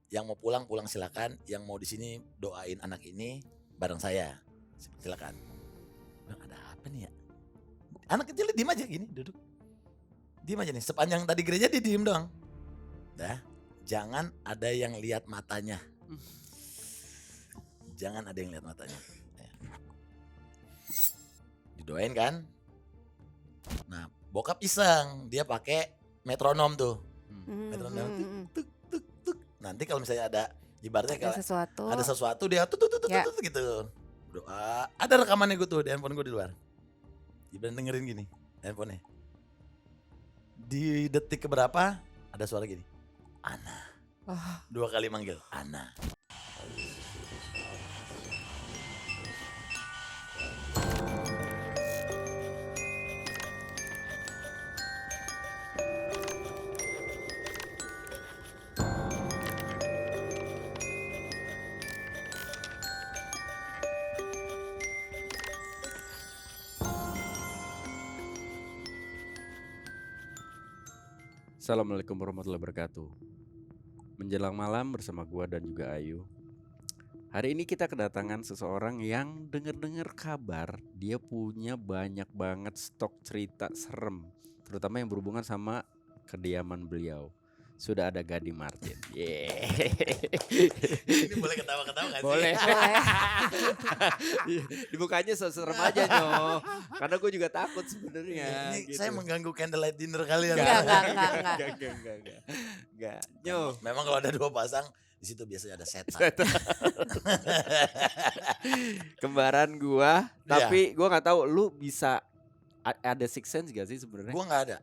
Yang mau pulang silakan, yang mau di sini doain anak ini bareng saya. Silakan. Bilang, ada apa nih ya? Anak kecil diem aja gini, duduk. Diem aja nih, sepanjang tadi gereja dia diem doang. Dah, jangan ada yang lihat matanya. Jangan ada yang lihat matanya. Didoain kan? Nah, bokap iseng, dia pakai metronom tuh. Metronom tuk tuk tuk. Nanti kalau misalnya ada ibaratnya kalau ada sesuatu dia tuk gitu. Doa, ada rekamannya gue tuh di handphone gue di luar. Gibran dengerin gini handphonenya. Di detik keberapa ada suara gini, Ana. 2 kali manggil, Ana. Assalamualaikum warahmatullahi wabarakatuh. Menjelang malam bersama gua dan juga Ayu. Hari ini kita kedatangan seseorang yang dengar-dengar kabar dia punya banyak banget stok cerita serem, terutama yang berhubungan sama kediaman beliau. Sudah ada Gading Martin. Ini boleh ketawa-ketawa gak sih? Boleh. Dibukanya serem aja Nyo. Karena gue juga takut sebenarnya. Ini gitu. saya mengganggu candlelight dinner kalian. Enggak. Nyo. Memang kalau ada 2 pasang di situ biasanya ada setan. Kembaran gua, tapi gua nggak tahu lu bisa ada sixth sense gak sih sebenarnya? Gua nggak ada.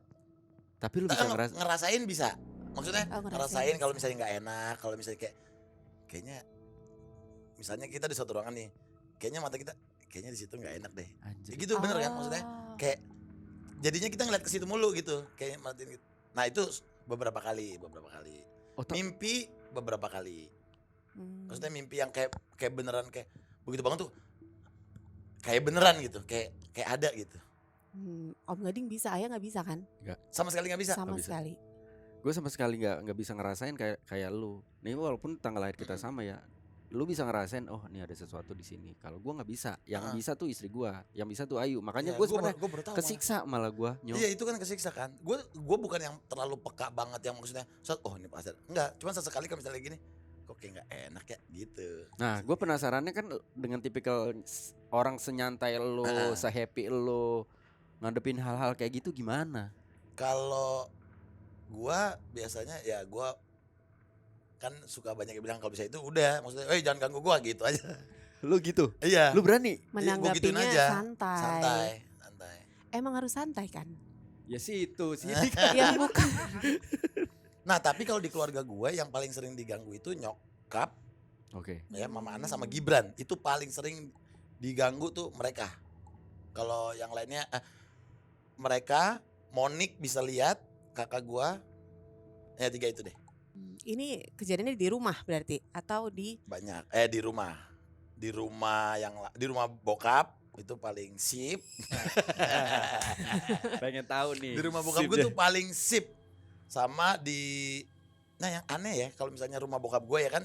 Tapi lu bisa ngerasain bisa. Maksudnya ngerasain kalau misalnya nggak enak, kalau misalnya kayaknya misalnya kita di suatu ruangan nih, kayaknya mata kita kayaknya di situ nggak enak deh. Anjir. Gitu bener kan maksudnya? Kayak jadinya kita ngeliat ke situ mulu gitu, kayak matiin gitu. Nah, itu beberapa kali. Mimpi beberapa kali. Maksudnya mimpi yang kayak beneran kayak begitu bangun tuh kayak beneran gitu, kayak ada gitu. Om Gading bisa, Ayah nggak bisa kan? Nggak. Sama sekali nggak bisa. Sama sekali. Gue sama sekali nggak bisa ngerasain kayak lu. Nih walaupun tanggal lahir kita sama ya, lu bisa ngerasain oh ini ada sesuatu di sini. Kalau gue nggak bisa, yang bisa tuh istri gue, yang bisa tuh Ayu. Makanya gue sebenarnya kesiksa malah gue. Iya itu kan kesiksa kan. Gue bukan yang terlalu peka banget yang maksudnya, oh ini pasti enggak. Cuma sesekali kalau misalnya gini, kok kayak nggak enak ya gitu. Nah, gue penasarannya kan dengan tipikal orang senyantai lo, sehappy lo, ngadepin hal-hal kayak gitu gimana? Kalau gue biasanya ya gue kan suka banyak yang bilang kalau bisa itu udah, maksudnya, jangan ganggu gue gitu aja. Lu gitu? Iya. Lu berani? Menanggapinya santai. Emang harus santai kan? Ya sih itu sih. Ya bukan. Nah tapi kalau di keluarga gue yang paling sering diganggu itu nyokap, ya Mama Ana sama Gibran, itu paling sering diganggu tuh mereka. Kalau yang lainnya mereka, Monik bisa lihat, kakak gue, ya 3 itu deh. Ini kejadiannya di rumah berarti atau di? Banyak, di rumah bokap itu paling sip. Pengen tahu nih. Di rumah bokap gue tuh paling sip. Sama nah yang aneh ya kalau misalnya rumah bokap gue ya kan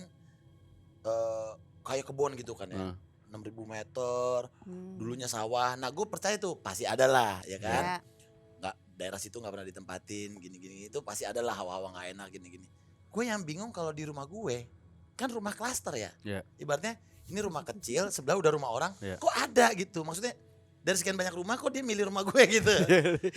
kayak kebun gitu kan ya, 6.000 meter, dulunya sawah. Nah gue percaya tuh pasti ada lah ya kan, nggak daerah situ nggak pernah ditempatin gini-gini, itu pasti ada lah hawa-hawa nggak enak gini-gini. Gue yang bingung kalau di rumah gue kan rumah klaster ya, ibaratnya ini rumah kecil sebelah udah rumah orang, kok ada gitu, maksudnya dari sekian banyak rumah kok dia milih rumah gue gitu.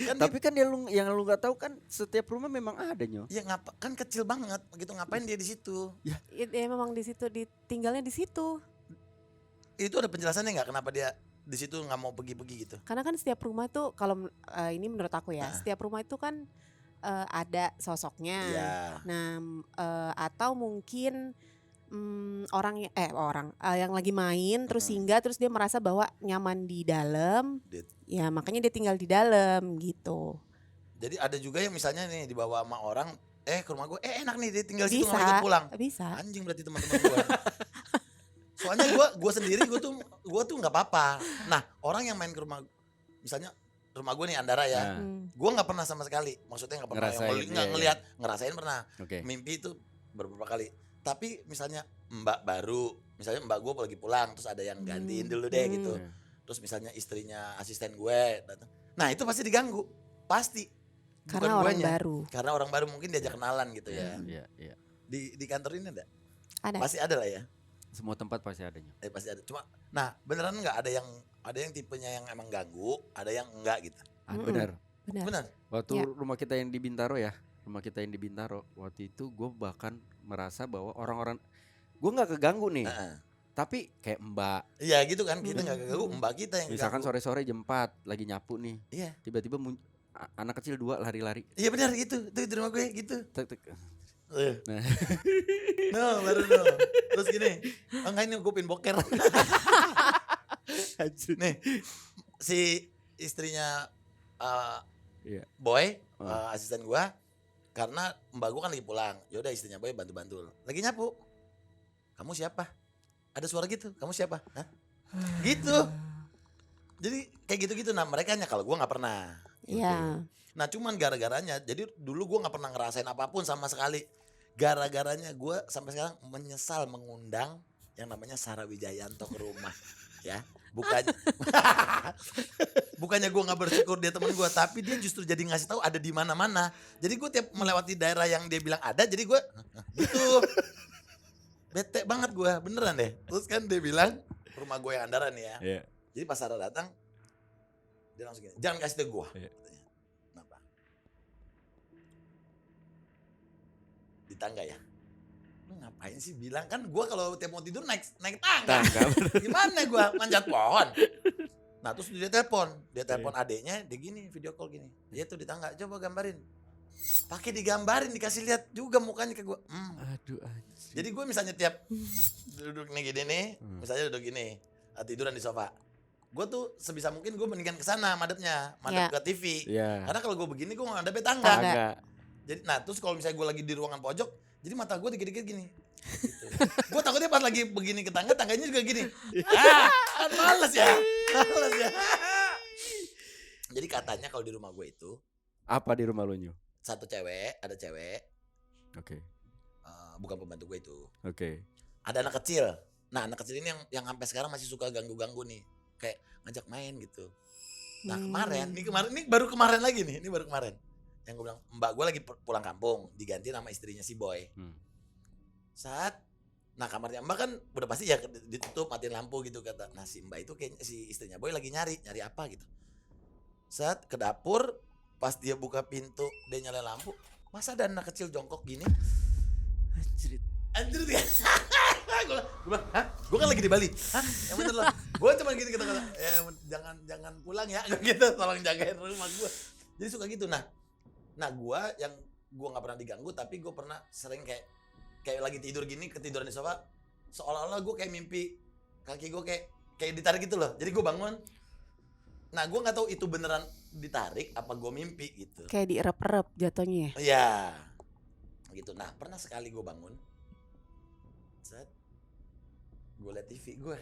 Kan tapi kan yang lu nggak tahu kan setiap rumah memang ada Nyo. Ya kan kecil banget gitu, ngapain dia di situ? Ya memang di situ ditinggalnya di situ. Itu ada penjelasannya nggak kenapa dia di situ nggak mau pergi-pergi gitu? Karena kan setiap rumah tuh kalau ini menurut aku ya, setiap rumah itu kan ada sosoknya. Nah atau mungkin orang yang lagi main terus singgah, terus dia merasa bahwa nyaman di dalam, ya makanya dia tinggal di dalam gitu. Jadi ada juga yang misalnya nih dibawa sama orang, ke rumah gue, enak nih dia tinggal situ nggak ikut pulang. Bisa. Anjing berarti teman-teman gue. Soalnya gue sendiri gue tuh nggak apa-apa. Nah orang yang main ke rumah, misalnya rumah gue nih Andara ya, gue nggak pernah sama sekali, maksudnya nggak pernah ngeliat, ngerasain pernah. Mimpi itu beberapa kali. Tapi misalnya mbak baru, misalnya mbak gue lagi pulang terus ada yang gantiin dulu deh gitu. Terus misalnya istrinya asisten gue datang. Nah itu pasti diganggu, pasti. Karena orang baru. Karena orang baru mungkin diajak kenalan gitu ya. Iya. Di kantor ini ada? Ada. Pasti ada lah ya. Semua tempat pasti adanya. Pasti ada. Cuma, nah beneran nggak ada yang tipenya yang emang ganggu, ada yang enggak gitu. Benar. Waktu Ya. rumah kita yang di Bintaro waktu itu gue bahkan merasa bahwa orang-orang, gue nggak keganggu nih, tapi kayak mbak. Iya gitu kan, kita nggak keganggu, mbak kita yang misalkan keganggu. sore-sore jam 4 lagi nyapu nih, Iya. tiba-tiba anak kecil 2 lari-lari. Iya benar gitu, itu di rumah gue gitu. Tek. Nah. No, baru no. Terus gini, enggak ini gue pin boker. Nih, si istrinya Iya. Boy, asisten gue, karena mbak gue kan lagi pulang, yaudah istrinya Boy bantu-bantu. Lagi nyapu, kamu siapa? Ada suara gitu, kamu siapa? Hah? Gitu. Jadi kayak gitu-gitu. Nah mereka kalau gue nggak pernah. Iya. Nah cuman gara-garanya, jadi dulu gue nggak pernah ngerasain apapun sama sekali. Gara-garanya gue sampai sekarang menyesal mengundang yang namanya Sarah Wijayanto ke rumah, ya. Bukannya gue nggak bersyukur dia teman gue, tapi dia justru jadi ngasih tahu ada di mana-mana. Jadi gue tiap melewati daerah yang dia bilang ada, jadi gue gitu. Bete banget gue, beneran deh. Terus kan dia bilang rumah gue yang andaran ya. Iya. Jadi pas Sarah datang, dia langsung gini, jangan kasih tahu gue. Iya. Kenapa? Di tangga ya. Lu ngapain sih bilang, kan gue kalau tiap mau tidur naik tangga. Gimana gue manjat pohon? Nah terus dia telepon adeknya, dia gini video call gini. Dia tuh di tangga, coba gambarin. Pakai digambarin, dikasih lihat juga mukanya ke gue. Aduh anjir. Jadi gue misalnya tiap duduk nih gini nih, misalnya duduk gini, tiduran di sofa. Gue tuh sebisa mungkin gue mendingan ke sana madepnya, ke TV. Iya. Karena kalau gue begini gue ngadepnya tangga. Tangga. Jadi nah terus kalau misalnya gue lagi di ruangan pojok, jadi mata gue dikit-dikit gini. Gitu. Gue takutnya pas lagi begini ke tangga, tangganya juga gini. Kan males ya. Jadi katanya kalau di rumah gue itu, apa di rumah lu Nyu? ada cewek. Oke. Bukan pembantu gue itu. Oke. Ada anak kecil. Nah anak kecil ini yang sampai sekarang masih suka ganggu-ganggu nih, kayak ngajak main gitu. Nah ini baru kemarin lagi nih, yang gue bilang mbak gue lagi pulang kampung, diganti nama istrinya si Boy. Nah kamarnya mbak kan udah pasti ya ditutup, matiin lampu gitu kata. Nah si mbak itu kayaknya si istrinya Boy lagi nyari apa gitu. Saat ke dapur, pas dia buka pintu, dia nyalain lampu, masa ada anak kecil jongkok gini? Anjir ya. Gue bilang, hah? Gue kan lagi di Bali. Hah? Yang bener loh. Gue cuma gitu kata-kata, jangan pulang ya, gitu. Tolong jagain rumah gue. Jadi suka gitu. Nah gue yang gue nggak pernah diganggu, tapi gue pernah sering kayak lagi tidur gini, ketiduran di sofa, seolah-olah gue kayak mimpi, kaki gue kayak ditarik gitu loh. Jadi gue bangun. Nah gue nggak tahu itu beneran ditarik apa gue mimpi gitu. Kayak dierep-erep jatuhnya ya. Iya. Gitu. Nah pernah sekali gue bangun, gue liat TV gue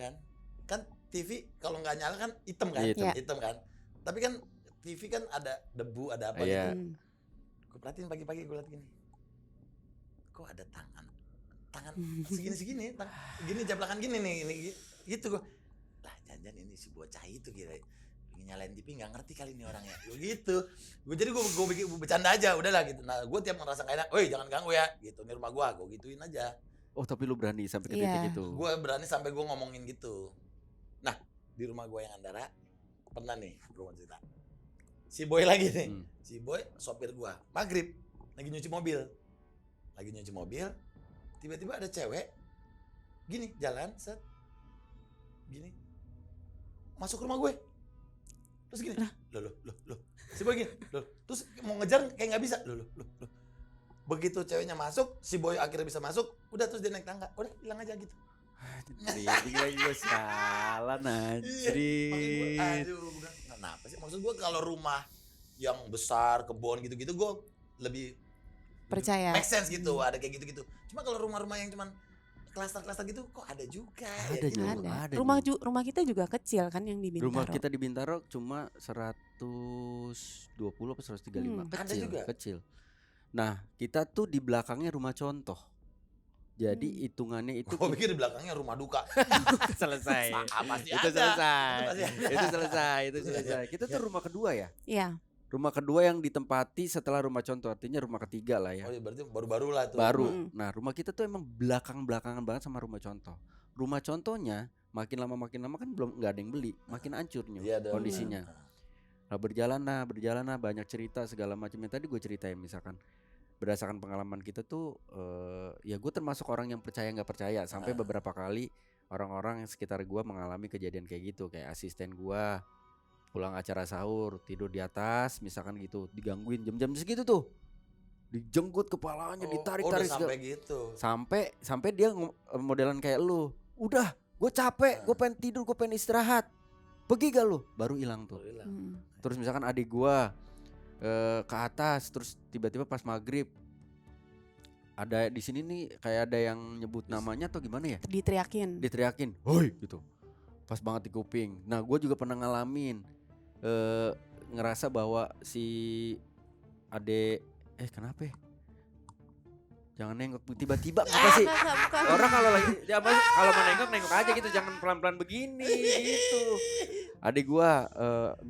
kan TV kalau nggak nyala kan hitam kan, hitam kan. Tapi kan TV kan ada debu, ada apa gitu. Gue perhatiin pagi-pagi, gue liat gini, kok ada tangan segini, gini jablakan gini nih, gitu gue. Lah jangan ini si bocah itu kira nyalain TV, nggak ngerti kali ini orangnya, gitu. Jadi gue bikin bercanda aja, udahlah gitu. Nah gue tiap ngerasa nggak enak, woi jangan ganggu ya, gitu. Ini rumah gue gituin aja. Oh tapi lu berani sampai ke titik itu? Gue berani sampai gue ngomongin gitu. Nah di rumah gue yang Andara pernah nih, gue mau cerita. Si Boy lagi nih, si Boy sopir gue, maghrib lagi nyuci mobil, tiba-tiba ada cewek gini jalan, gini masuk rumah gue, terus gini, loh, si Boy gini, loh, terus mau ngejar kayak nggak bisa, loh. Begitu ceweknya masuk, si Boy akhirnya bisa masuk, udah terus dia naik tangga, udah hilang aja gitu. Jadi lagi gue salah anjir. Aduh, kenapa sih? Maksud gue kalau rumah yang besar, kebun gitu-gitu, gue lebih percaya. Make sense gitu, ada kayak gitu-gitu. Cuma kalau rumah-rumah yang cuman klaster-klaster gitu, kok ada juga. Ada. Rumah kita juga kecil kan yang di Bintaro. Rumah kita di Bintaro cuma 120 apa 135. Ada juga. Kecil. Nah, kita tuh di belakangnya rumah contoh. Jadi hitungannya itu Gue pikir di belakangnya rumah duka. selesai. Pasti Itu ada. selesai. Pasti ada. Itu selesai. Kita tuh rumah kedua ya. Iya. Rumah kedua yang ditempati setelah rumah contoh, artinya rumah ketiga lah ya. Oh iya berarti baru-baru lah tuh. Baru. Nah, rumah kita tuh emang belakang-belakangan banget sama rumah contoh. Rumah contohnya makin lama kan belum nggak ada yang beli, makin hancurnya Iya dong. kondisinya. Nah, berjalan lah banyak cerita segala macam yang tadi gue ceritain, misalkan berdasarkan pengalaman kita tuh ya gue termasuk orang yang percaya nggak percaya sampai beberapa kali orang-orang yang sekitar gue mengalami kejadian kayak gitu, kayak asisten gue pulang acara sahur tidur di atas misalkan gitu, digangguin jam-jam segitu tuh, dijenggut kepalanya, ditarik-tarik udah sampai gitu. sampai dia modelan kayak lu, udah gue capek, gue pengen tidur, gue pengen istirahat, pergi gak lu, baru hilang tuh. Terus misalkan adik gue ke atas, terus tiba-tiba pas maghrib ada di sini nih kayak ada yang nyebut namanya atau gimana ya, diteriakin, hoi gitu, pas banget di kuping. Nah gue juga pernah ngalamin ngerasa bahwa si ade kenapa ya? Jangan nengok tiba-tiba apa sih? Orang kalau lagi kalau mau nengok aja gitu, jangan pelan-pelan begini gitu. Adik gua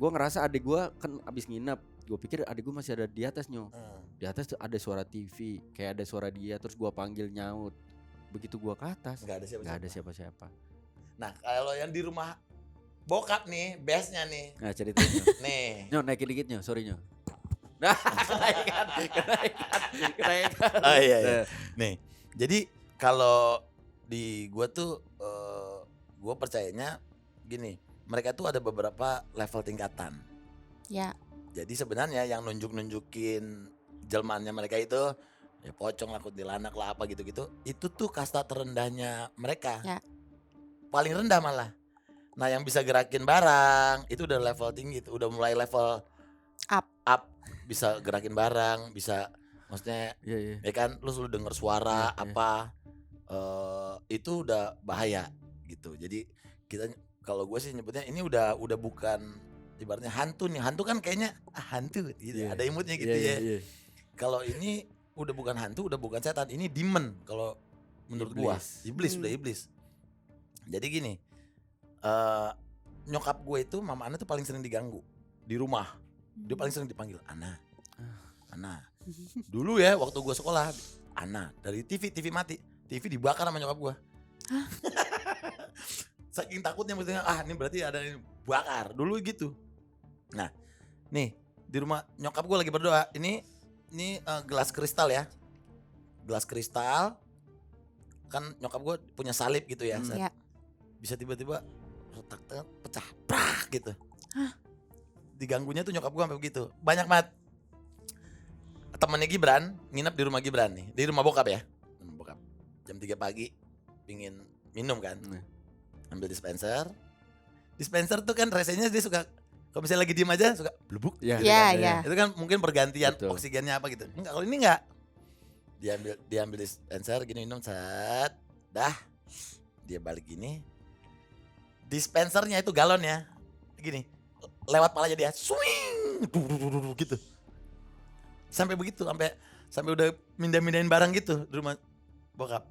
ngerasa adik gua kan abis nginep. Gua pikir adik gua masih ada di atas nyo. Di atas tuh ada suara TV, kayak ada suara dia, terus gua panggil nyaut. Begitu gua ke atas, Gak ada siapa-siapa. Nah, kalau yang di rumah bokap nih, bestnya nih. Nah, ceritain. Nih. Nyo, naikin dikit nyo, sorry nyo. Nah, kenaikan. Oh iya. Nih, jadi kalau di gua tuh gua percayanya gini, mereka tuh ada beberapa level tingkatan. Ya. Jadi sebenarnya yang nunjukin jelmaannya mereka itu ya pocong lah, kuntilanak lah, apa gitu-gitu, itu tuh kasta terendahnya mereka. Ya. Paling rendah malah. Nah, yang bisa gerakin barang itu udah level tinggi, udah mulai level up. Bisa gerakin barang, bisa maksudnya ya kan, lu selalu denger suara apa. Itu udah bahaya gitu. Jadi kita, kalau gue sih nyebutnya ini udah bukan ibaratnya hantu nih. Hantu kan kayaknya hantu gitu, ada imutnya gitu ya. Kalau ini udah bukan hantu, udah bukan setan, ini demon kalau menurut gua. Iblis, udah iblis. Jadi gini, nyokap gue itu, mama Ana tuh paling sering diganggu di rumah. Dia paling sering dipanggil Ana. Dulu ya waktu gue sekolah, Ana, dari TV mati, TV dibakar sama nyokap gue. Saking takutnya, maksudnya ini berarti ada yang bakar dulu gitu. Nah, nih di rumah nyokap gue lagi berdoa. Ini gelas kristal ya, gelas kristal kan nyokap gue punya salib gitu ya. Bisa tiba-tiba retak pecah, prak gitu. Diganggunya tuh nyokap gue sampai begitu. Banyak banget. Temennya Gibran nginep di rumah Gibran nih, di rumah bokap ya. Bokap jam 3 pagi pingin minum kan, ambil dispenser tuh kan resenya dia suka, kalau misalnya lagi diem aja suka blubuk gitu kan. Itu kan mungkin pergantian oksigennya apa gitu. Enggak, kalau ini enggak. Dia ambil dispenser gini, minum set, dah dia balik gini, dispensernya itu galonnya gini lewat palanya dia, swing gitu. Sampai begitu, sampai udah mindahin barang gitu di rumah bokap.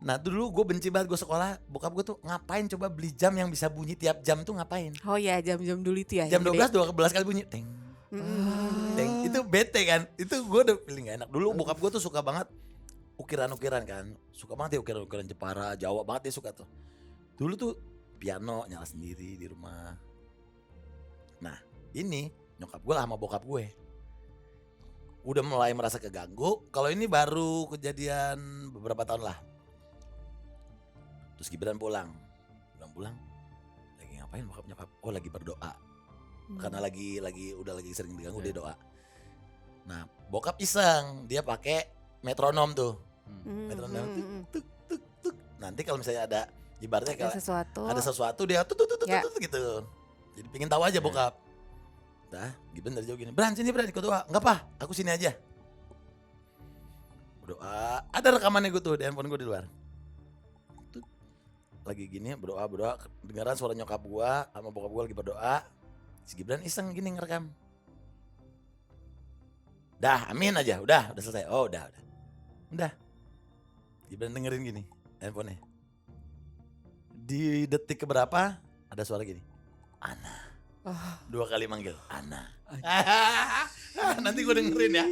Nah dulu gue benci banget, gue sekolah bokap gue tuh ngapain coba beli jam yang bisa bunyi tiap jam tuh, ngapain? Oh ya, jam-jam dulu itu ya. Jam 12 kali bunyi, teng. Teng, itu bete kan? Itu gue udah feeling gak enak. Dulu bokap gue tuh suka banget ukiran-ukiran kan, suka banget ya ukiran-ukiran Jepara, Jawa banget dia suka tuh. Dulu tuh piano nyala sendiri di rumah. Nah ini nyokap gue lah sama bokap gue udah mulai merasa keganggu. Kalau ini baru kejadian beberapa tahun lah. Terus Gibran pulang lagi ngapain bokap nyokap? Oh lagi berdoa. Karena lagi sering diganggu, dia doa. Nah bokap iseng, dia pakai metronom tuh. Metronom tuk tuk tuk. Nanti kalau misalnya ada ibaratnya kalau ada sesuatu dia tuk gitu. Jadi pengen tahu aja bokap. Dah, Gibran dari jauh gini, Bran sini Bran, ikut doa. Enggak apa, aku sini aja. Berdoa, ada rekamannya gue tuh di handphone gue di luar. Tuh, lagi gini berdoa, dengaran suara nyokap gue sama bokap gue lagi berdoa. Si Gibran iseng gini ngerekam. Dah, amin aja, udah selesai. Oh udah. Dibilang dengerin gini handphonenya. Di detik keberapa ada suara gini, Ana. 2 kali manggil, Ana. Nanti gue dengerin ya.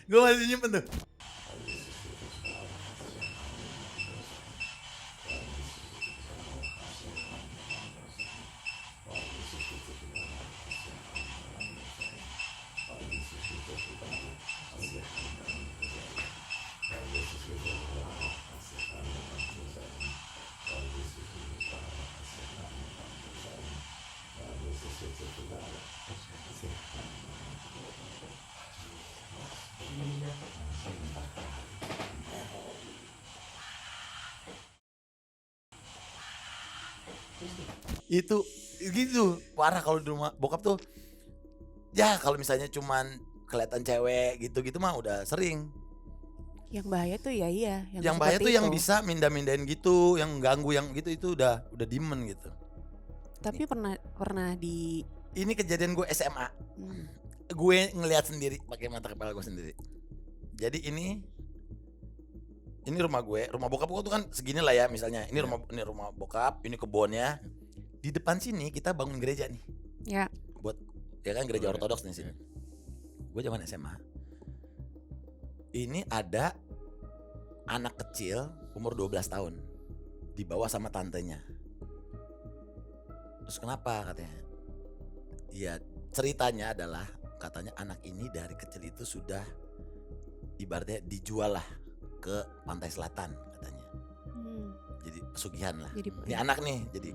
Gue masih nyimpen tuh. Itu gitu parah kalau di rumah bokap tuh. Ya kalau misalnya cuman kelihatan cewek gitu-gitu mah udah sering. Yang bahaya tuh ya iya. Yang bahaya tuh yang bisa mindah-mindahin gitu, yang ganggu yang gitu itu udah demen gitu. Tapi pernah di Ini kejadian gue SMA. Gue ngelihat sendiri pakai mata kepala gue sendiri. Jadi ini rumah gue, rumah bokap gue tuh kan segini lah ya misalnya. Ini rumah bokap, ini kebunnya. Di depan sini kita bangun gereja nih. Ya. Buat ya kan gereja ortodoks nih sini. Gue zaman SMA. Ini ada anak kecil umur 12 tahun dibawa sama tantenya. Terus kenapa katanya? Ya ceritanya adalah katanya anak ini dari kecil itu sudah ibaratnya dijual lah ke pantai selatan katanya. Jadi pesugihan lah. Ini anak nih jadi.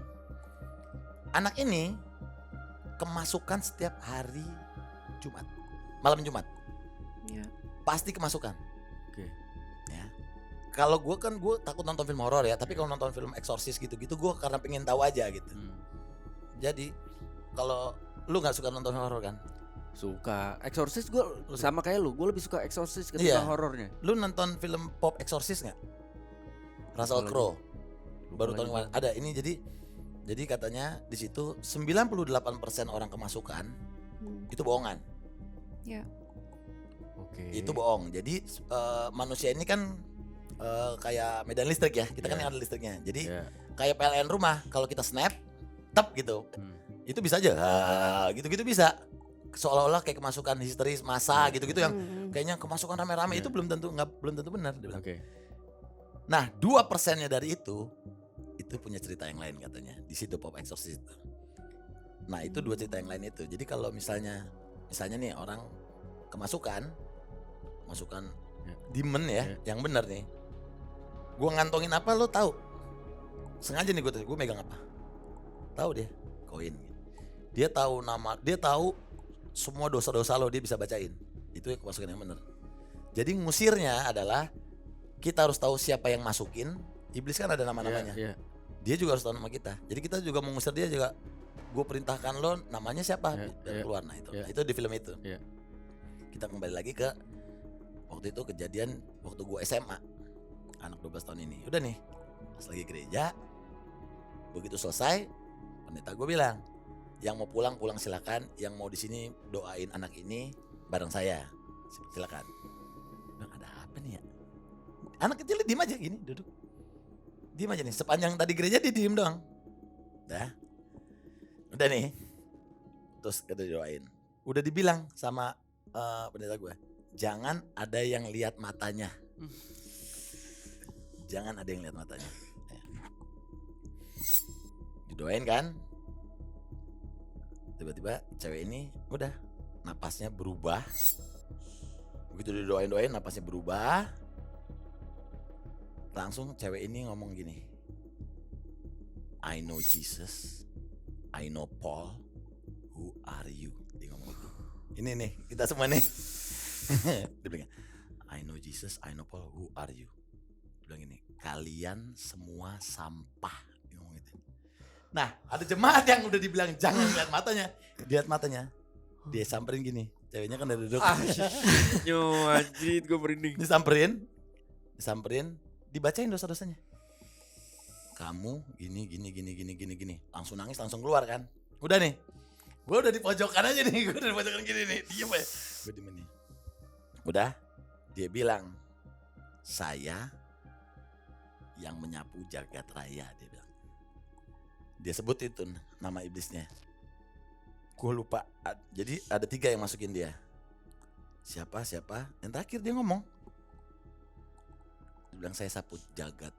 Anak ini kemasukan setiap hari Jumat, malam Jumat. Ya. Pasti kemasukan. Oke. Ya. Kalau gue takut nonton film horor ya, tapi kalau nonton film eksorsis gitu-gitu gue karena pengen tahu aja gitu. Jadi kalau lu nggak suka nonton horor kan? Suka. Eksorsis gue sama kayak lu, gue lebih suka eksorsis ketimbang horornya. Lu nonton film pop eksorsis nggak? Russell Crowe. Baru tahun kemarin ada ini jadi katanya di situ 98% orang kemasukan itu bohongan. Ya. Oke. Itu bohong. Jadi manusia ini kan kayak medan listrik ya. Kita kan yang ada listriknya. Jadi kayak PLN rumah kalau kita snap, tap gitu. Itu bisa aja. Gitu-gitu bisa. Seolah-olah kayak kemasukan histeris massa gitu-gitu yang kayaknya kemasukan rame-rame itu belum tentu benar. Oke. Nah 2%-nya dari itu punya cerita yang lain katanya di situ pop exorcist itu. Nah itu 2 cerita yang lain itu. Jadi kalau misalnya nih orang kemasukan demon ya, yang benar nih. Gua ngantongin apa lo tahu? Sengaja nih gue megang apa? Tahu dia koin. Dia tahu nama, dia tahu semua dosa-dosa lo dia bisa bacain. Itu kemasukan yang benar. Jadi ngusirnya adalah kita harus tahu siapa yang masukin. Iblis kan ada nama-namanya. Dia juga harus tahu nama kita. Jadi kita juga mengusir dia juga. Gue perintahkan lo namanya siapa dan keluar. Nah itu di film itu. Kita kembali lagi ke waktu itu kejadian waktu gue SMA. Anak 12 tahun ini. Udah nih pas lagi gereja. Begitu selesai pendeta gue bilang, yang mau pulang silakan. Yang mau di sini doain anak ini bareng saya. Silakan. Bilang, ada apa nih ya? Anak kecil diem aja gini duduk. Diem aja nih, sepanjang tadi gereja dia diem doang. Udah nih. Terus kita doain. Udah dibilang sama pendeta gue, jangan ada yang lihat matanya. Jangan ada yang lihat matanya. Didoain kan. Tiba-tiba cewek ini udah napasnya berubah. Begitu didoain napasnya berubah. Langsung cewek ini ngomong gini, I know Jesus, I know Paul, who are you? Dia ngomong gitu. Ini nih kita semua nih. Dia bilang, I know Jesus, I know Paul, who are you? Dia bilang gini, kalian semua sampah. Dia ngomong gitu. Nah ada jemaat yang udah dibilang jangan lihat matanya. Lihat matanya. Dia samperin gini, ceweknya kan udah duduk. Anjir gue merinding. Disamperin. Dibacain dosa-dosanya. Kamu gini. Langsung nangis, langsung keluar kan. Udah nih. Gue udah di pojokan aja nih. Gue udah di pojokan gini nih. Diem aja. Gue diem nih. Udah. Dia bilang, saya yang menyapu jagat raya, dia bilang. Dia sebut itu nama iblisnya. Gue lupa. Jadi ada 3 yang masukin dia. Siapa? Yang terakhir dia ngomong. Dia bilang saya sapu jagat.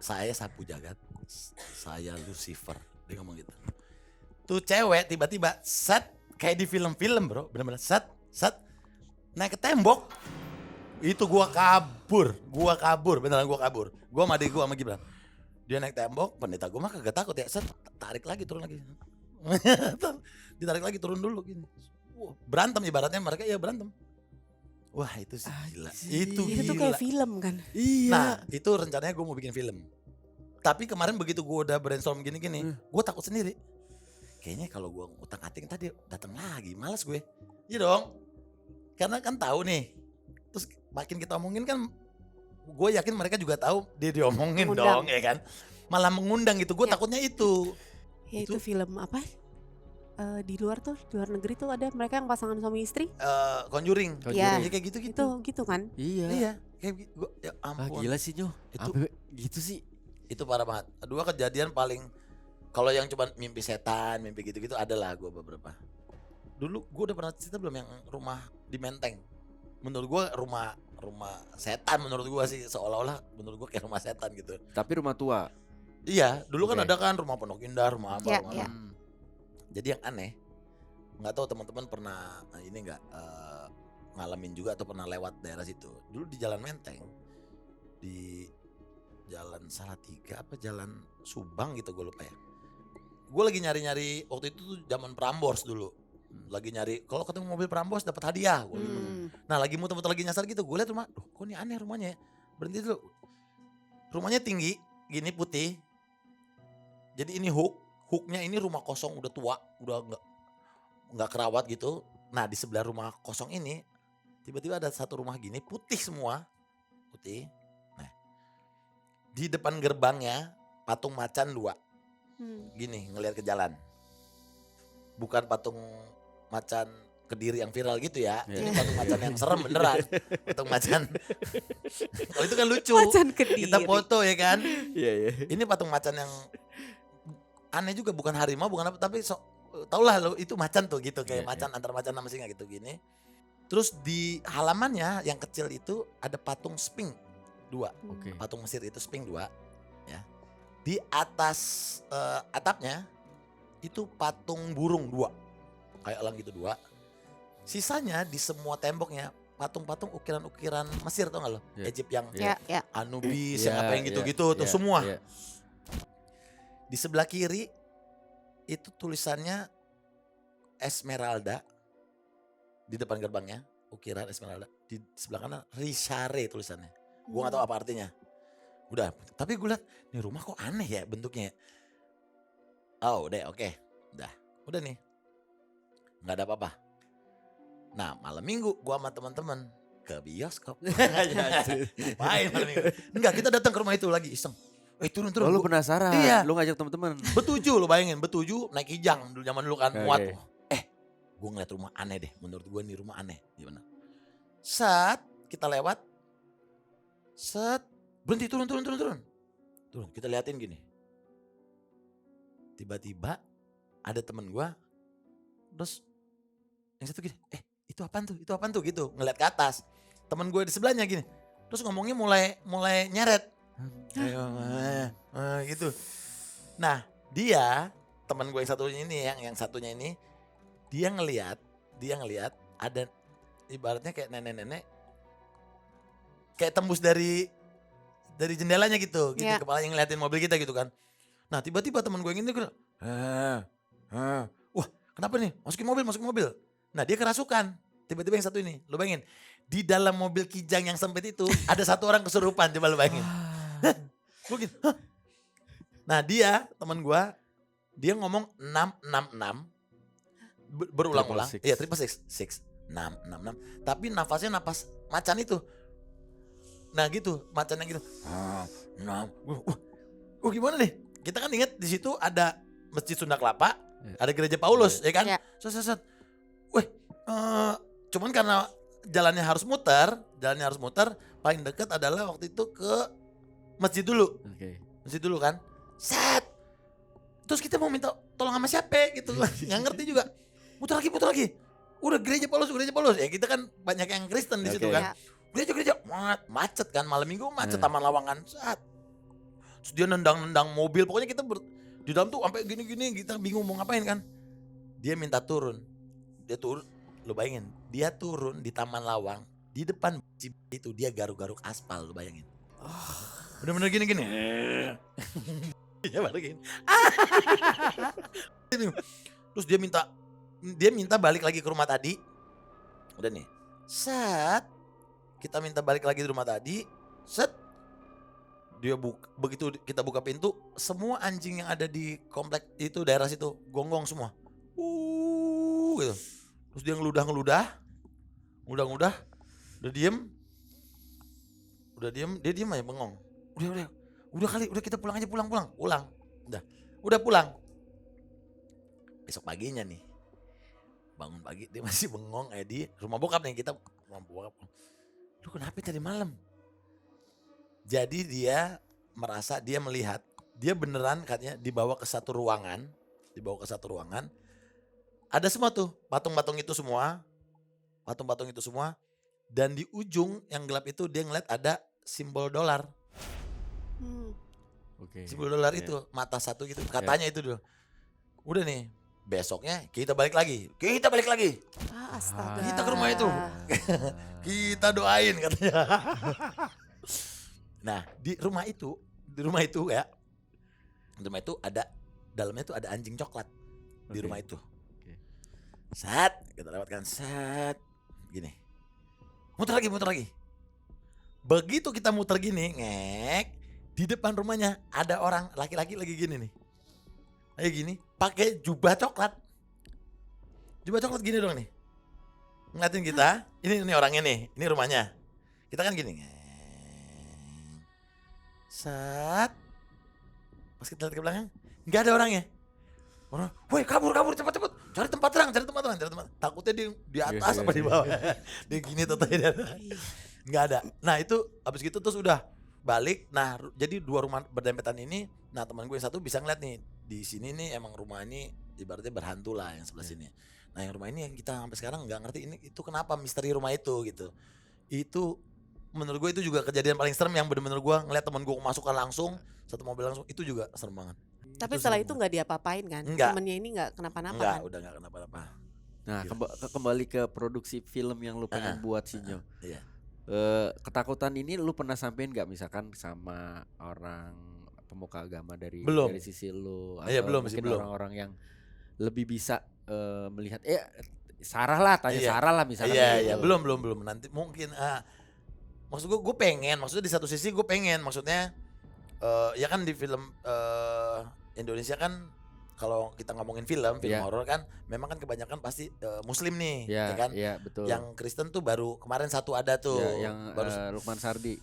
Saya sapu jagat. Saya Lucifer. Dia ngomong gitu. Tuh cewek tiba-tiba set kayak di film-film bro. Bener-bener set naik ke tembok. Itu gua kabur. Beneran gua kabur. Gua sama adik gua sama Gibran. Dia naik tembok, pendeta gua mah kagak takut ya. Set tarik lagi turun lagi. Ditarik lagi turun dulu gini. Berantem ibaratnya mereka ya berantem. Wah itu sih gila. Itu tuh kayak film kan. Iya. Nah itu rencananya gue mau bikin film. Tapi kemarin begitu gue udah brainstorm gini-gini, gue takut sendiri. Kayaknya kalau gue ngutang-ating tadi datang lagi, malas gue. Iya dong. Karena kan tahu nih. Terus makin kita omongin kan, gue yakin mereka juga tahu dia diomongin dong, ya kan. Malah mengundang gitu, gue takutnya itu. Ya itu film apa? Di luar negeri tuh ada mereka yang pasangan suami istri. Conjuring. Ya, kayak gitu-gitu. Itu gitu kan? Iya. Kayak gitu. Ya ampun. Gila sih Nyoh. Itu gitu sih. Itu parah banget. 2 kejadian paling, kalau yang cuma mimpi setan, mimpi gitu-gitu adalah gue beberapa. Dulu gue udah pernah cerita belum yang rumah di Menteng. Menurut gue rumah setan menurut gue sih, seolah-olah menurut gue kayak rumah setan gitu. Tapi rumah tua. Iya, dulu kan ada kan rumah Pondok Indah, rumah apa, rumah Ya. apa. Jadi yang aneh, nggak tahu teman-teman pernah ini nggak ngalamin juga atau pernah lewat daerah situ. Dulu di Jalan Menteng, di Jalan Salatiga apa Jalan Subang gitu gue lupa ya. Gue lagi nyari-nyari waktu itu tuh zaman Prambors dulu. Lagi nyari kalau ketemu mobil Prambors dapat hadiah. Nah lagi muter-muter lagi nyasar gitu, gue lihat rumah, kok ini aneh rumahnya ya. Berhenti dulu. Rumahnya tinggi, gini putih. Jadi ini hooknya ini rumah kosong udah tua, udah nggak kerawat gitu. Nah di sebelah rumah kosong ini tiba-tiba ada satu rumah gini putih semua, putih. Nah di depan gerbangnya patung macan 2, gini ngelihat ke jalan. Bukan patung macan Kediri yang viral gitu ya. Ini patung macan yang serem beneran. Patung macan. Kalau itu kan lucu. Macan Kediri. Kita foto ya kan. Iya. Ini patung macan yang aneh juga, bukan harimau, bukan apa, tapi tau lah lo itu macan tuh gitu, kayak macan antar macan sama singa gitu gini. Terus di halamannya yang kecil itu ada patung Sphinx 2, patung Mesir itu Sphinx 2 ya. Di atas atapnya itu patung burung 2, kayak elang gitu 2. Sisanya di semua temboknya patung-patung ukiran-ukiran Mesir, tau gak lo? Egypt yang Anubis, yang apa yang gitu-gitu tuh semua. Di sebelah kiri itu tulisannya Esmeralda, di depan gerbangnya ukiran Esmeralda. Di sebelah kanan Richare tulisannya. Gue gak tahu apa artinya. Udah, tapi gue liat nih rumah kok aneh ya bentuknya. Oh udah oke. Udah nih, gak ada apa-apa. Nah malam minggu gue sama teman-teman ke bioskop. Main malam minggu. Enggak, kita datang ke rumah itu lagi iseng. Turun. Oh, lu penasaran? Iya. Lu ngajak teman-teman. Betuju, lu bayangin, betuju naik kijang dulu zaman dulu kan, muat. Okay. Gue ngeliat rumah aneh deh, menurut gue nih rumah aneh. Gimana? Saat kita lewat, berhenti turun. Turun, kita liatin gini. Tiba-tiba ada temen gue, terus yang satu gini, itu apaan tuh gitu, ngeliat ke atas. Temen gue di sebelahnya gini, terus ngomongnya mulai nyeret. Gitu. Nah dia teman gue yang satunya ini dia ngelihat ada ibaratnya kayak nenek-nenek kayak tembus dari jendelanya gitu kepala yang ngeliatin mobil kita gitu kan. Nah tiba-tiba teman gue yang ini wah kenapa nih masukin mobil. Nah dia kerasukan. Tiba-tiba yang satu ini, lu bayangin di dalam mobil kijang yang sempit itu ada satu orang kesurupan, coba lu bayangin. Gue gitu, Nah dia teman gue, dia ngomong 666 berulang-ulang. Iya 666 tapi nafasnya napas macan itu. Nah gitu, macan yang gitu. Gimana nih? Kita kan ingat di situ ada Masjid Sunda Kelapa, ada Gereja Paulus, ya kan? Cuman karena jalannya harus muter, paling dekat adalah waktu itu ke masjid dulu. Oke. Masjid dulu kan. Set. Terus kita mau minta tolong sama siapa gitu. Nggak ngerti juga. Muter lagi. Udah gereja polos. Ya kita kan banyak yang Kristen di situ Oke. kan. Gereja macet kan, malam minggu macet Taman Lawangan. Set. Terus dia nendang mobil. Pokoknya kita di dalam tuh sampai gini-gini, kita bingung mau ngapain kan. Dia minta turun. Dia turun, lu bayangin, dia turun di Taman Lawang, di depan itu dia garuk-garuk aspal, lu bayangin. Bener-bener gini-gini. Dia baru gini. Terus dia minta balik lagi ke rumah tadi. Udah nih. Set. Kita minta balik lagi di rumah tadi. Set. Begitu kita buka pintu, semua anjing yang ada di komplek itu, daerah situ, gonggong semua. Gitu. Terus dia ngeludah. Udah diem, dia diem aja bengong. Udah kali, udah kita pulang aja, pulang. Udah pulang. Besok paginya nih, bangun pagi dia masih bengong di rumah bokap nih, kita rumah bokap. Lu kenapa tadi malam? Jadi dia melihat, dia beneran katanya dibawa ke satu ruangan. Ada semua tuh, patung-patung itu semua. Dan di ujung yang gelap itu dia ngeliat ada simbol dolar. Oke. Simbol dolar itu, mata satu gitu, katanya itu dulu. Udah nih, besoknya kita balik lagi. Astaga. Kita ke rumah itu. Kita doain katanya. Nah, di rumah itu ya. Di rumah itu ada, dalamnya itu ada anjing coklat. Di rumah itu. Set, kita lewatkan, set. Gini. Muter lagi. Begitu kita muter gini, ngek, di depan rumahnya ada orang laki-laki lagi gini nih. Kayak gini, pakai jubah coklat. Jubah coklat gini dong nih. Ngeliatin kita, ini orangnya nih, ini rumahnya. Kita kan gini. Set. Pas kita lihat ke belakang, enggak ada orangnya. Orang, woi kabur cepet, cari tempat terang. Takutnya di atas apa di bawah. Dia gini tetenya. Nggak ada. Nah itu abis gitu terus udah balik. Nah jadi dua rumah berdempetan ini. Nah teman gue yang satu bisa ngeliat nih, di sini nih emang rumah ini ibaratnya berhantu lah yang sebelah sini. Nah yang rumah ini yang kita sampai sekarang nggak ngerti ini itu kenapa misteri rumah itu gitu. Itu menurut gue itu juga kejadian paling serem yang bener-bener gue ngeliat teman gue masukkan langsung satu mobil langsung, itu juga serem banget. Tapi setelah itu nggak diapa-apain kan? Enggak. Temennya ini nggak kenapa-napa Enggak, kan? udah nggak kenapa-napa. Nah, kembali ke produksi film yang lu pengen buat sih, Nyo. Iya. Ketakutan ini lu pernah sampein nggak misalkan sama orang pemuka agama dari Belum. sisi lu atau Iya, belum. mungkin orang-orang yang lebih bisa melihat Sarah lah, tanya Iya. Sarah lah misalkan Iya, belum. Nanti mungkin maksud gue pengen, maksudnya di satu sisi gue pengen, maksudnya ya kan di film Indonesia kan kalau kita ngomongin film horor kan memang kan kebanyakan pasti muslim nih, ya kan? Iya, betul. Yang Kristen tuh baru kemarin satu ada tuh, yang baru Lukman Sardi.